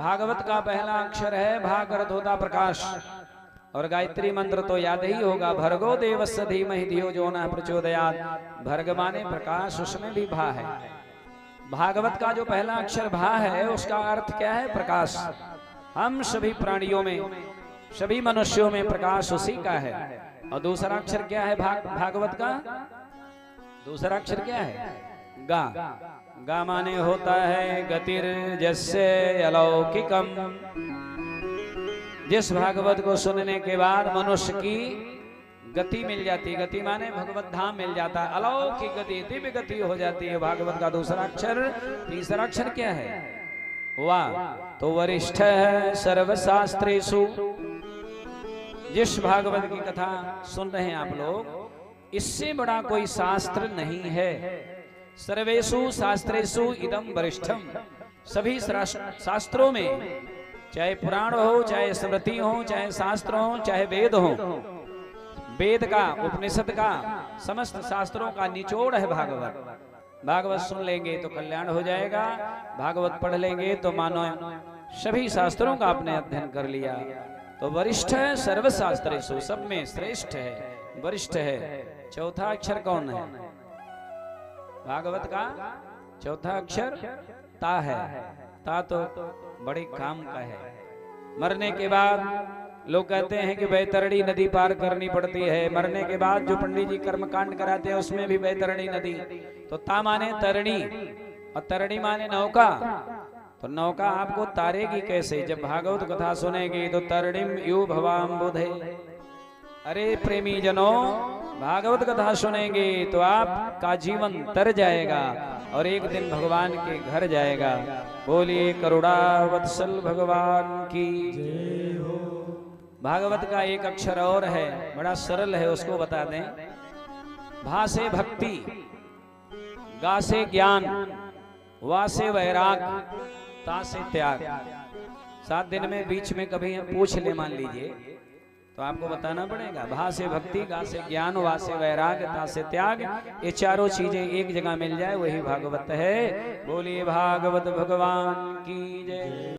भागवत का पहला अक्षर है भाग अर्थ होता प्रकाश। और गायत्री मंत्र तो याद ही होगा, भर्गो देवस्य धीमहि धियो जो न प्रचोदयात्। भर्ग माने प्रकाश, उसमें भी भा है। भागवत का जो पहला अक्षर भा है उसका अर्थ क्या है? प्रकाश। हम सभी प्राणियों में, सभी मनुष्यों में प्रकाश उसी का है। और दूसरा अक्षर क्या है भागवत का? दूसरा अक्षर क्या है? गा। गा माने होता है गतिर जस्य अलौकिकम। जिस भागवत को सुनने के बाद मनुष्य की गति मिल जाती, गति माने भगवत धाम मिल जाता, अलौकिक गति, दिव्य गति हो जाती है। भागवत का दूसरा अक्षर। तीसरा अक्षर क्या है? वाह। तो वरिष्ठ है सर्वशास्त्रेषु। जिस भागवत की कथा सुन रहे हैं आप लोग, इससे बड़ा कोई शास्त्र नहीं है। सर्वेषु शास्त्रेषु इदम वरिष्ठम। सभी शास्त्रों में, चाहे पुराण हो, चाहे स्मृति हो, चाहे शास्त्र हो, चाहे वेद हो, वेद का, उपनिषद का, समस्त शास्त्रों का निचोड़ है भागवत। भागवत सुन लेंगे तो कल्याण हो जाएगा। भागवत पढ़ लेंगे तो मानो सभी शास्त्रों का आपने अध्ययन कर लिया। तो वरिष्ठ है सर्वशास्त्रेषु, सब में श्रेष्ठ है, वरिष्ठ है। चौथा अक्षर कौन है भागवत का? चौथा अक्षर ता है। ता तो बड़े काम का है। मरने के बाद लोग कहते हैं कि बैतरणी नदी पार करनी पड़ती है। मरने के बाद जो पंडित जी कर्मकांड कराते हैं उसमें भी बैतरणी नदी। तो ता माने तरणी, और तरणी माने नौका। तो नौका आपको तारेगी कैसे? जब भागवत कथा सुनेगी तो तरणिम यू भवाम बुधे। अरे प्रेमी जनों, भागवत कथा सुनेंगे तो आपका जीवन तर जाएगा और एक दिन भगवान के घर जाएगा। बोलिए करुणावत्सल भगवान की जय हो। भागवत का एक अक्षर और है, बड़ा सरल है, उसको बता दें। भा से भक्ति, गा से ज्ञान, वा से वैराग, ता से त्याग। 7 दिन में बीच में कभी पूछ ले मान लीजिए तो आपको बताना पड़ेगा। भा से भक्ति, गा से ज्ञान, वा से वैराग, ता से त्याग। ये चारों चीजें एक जगह मिल जाए वही भागवत है। बोलिए भागवत भगवान की जय।